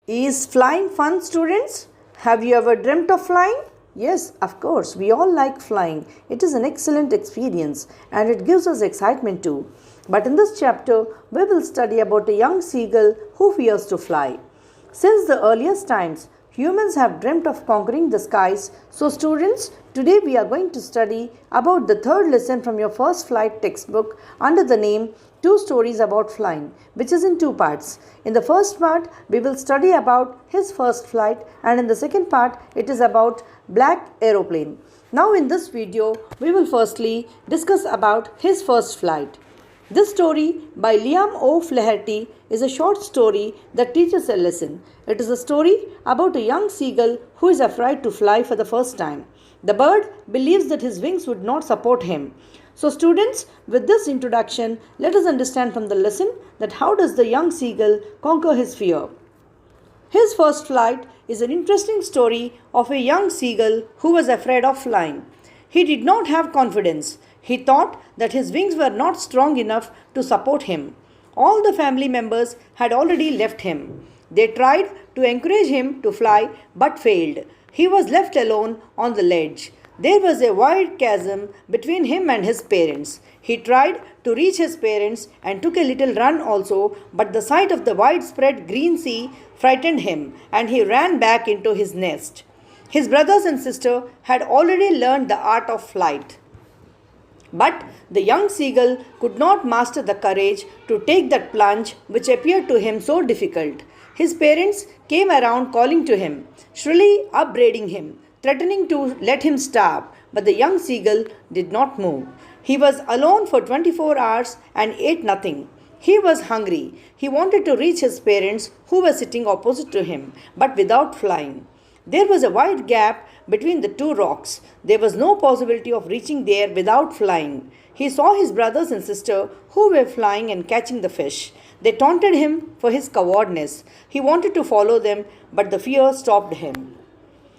Is flying fun, students? Have you ever dreamt of flying? Yes, of course, we all like flying. It is an excellent experience and it gives us excitement too. But in this chapter, we will study about a young seagull who fears to fly. Since the earliest times, humans have dreamt of conquering the skies. So students, today we are going to study about the third lesson from your first flight textbook under the name Two Stories About Flying, which is in two parts. In the first part, we will study about his first flight, and in the second part, it is about Black Aeroplane. Now in this video, we will firstly discuss about his first flight. This story by Liam O. Flaherty is a short story that teaches a lesson. It is a story about a young seagull who is afraid to fly for the first time. The bird believes that his wings would not support him. So students, with this introduction, let us understand from the lesson that how does the young seagull conquer his fear. His first flight is an interesting story of a young seagull who was afraid of flying. He did not have confidence. He thought that his wings were not strong enough to support him. All the family members had already left him. They tried to encourage him to fly but failed. He was left alone on the ledge. There was a wide chasm between him and his parents. He tried to reach his parents and took a little run also, but the sight of the widespread green sea frightened him and he ran back into his nest. His brothers and sister had already learned the art of flight. But the young seagull could not master the courage to take that plunge which appeared to him so difficult. His parents came around calling to him, shrilly upbraiding him, threatening to let him starve, but the young seagull did not move. He was alone for 24 hours and ate nothing. He was hungry. He wanted to reach his parents who were sitting opposite to him, but without flying. There was a wide gap between the two rocks. There was no possibility of reaching there without flying. He saw his brothers and sister who were flying and catching the fish. They taunted him for his cowardness. He wanted to follow them, but the fear stopped him.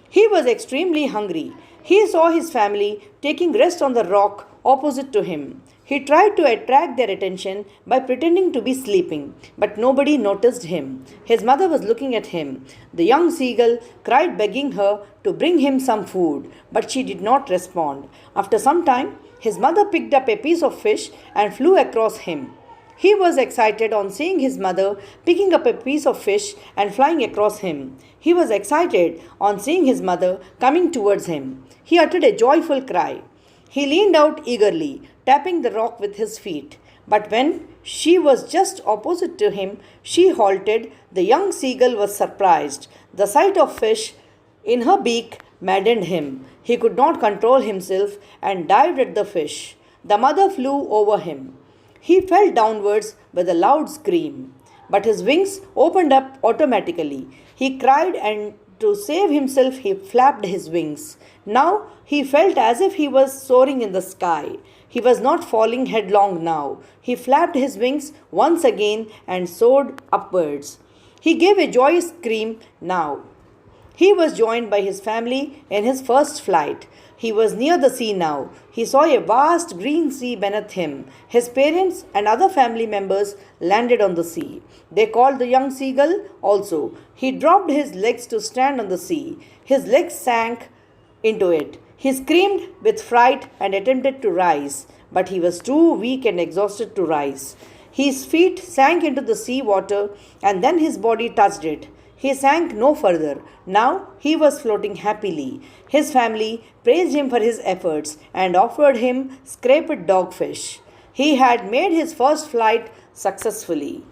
He was extremely hungry. He saw his family taking rest on the rock opposite to him. He tried to attract their attention by pretending to be sleeping, but nobody noticed him. His mother was looking at him. The young seagull cried, begging her to bring him some food, but she did not respond. After some time, his mother picked up a piece of fish and flew across him. He was excited on seeing his mother picking up a piece of fish and flying across him. He was excited on seeing his mother coming towards him. He uttered a joyful cry. He leaned out eagerly, tapping the rock with his feet. But when she was just opposite to him, she halted. The young seagull was surprised. The sight of fish in her beak maddened him. He could not control himself and dived at the fish. The mother flew over him. He fell downwards with a loud scream, but his wings opened up automatically. He cried, and to save himself, he flapped his wings. Now he felt as if he was soaring in the sky. He was not falling headlong now. He flapped his wings once again and soared upwards. He gave a joyous scream now. He was joined by his family in his first flight. He was near the sea now. He saw a vast green sea beneath him. His parents and other family members landed on the sea. They called the young seagull also. He dropped his legs to stand on the sea. His legs sank into it. He screamed with fright and attempted to rise, but he was too weak and exhausted to rise. His feet sank into the sea water and then his body touched it. He sank no further. Now he was floating happily. His family praised him for his efforts and offered him scraped dogfish. He had made his first flight successfully.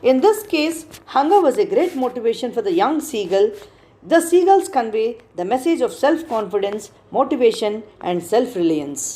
In this case, hunger was a great motivation for the young seagull. The seagulls convey the message of self-confidence, motivation, and self-reliance.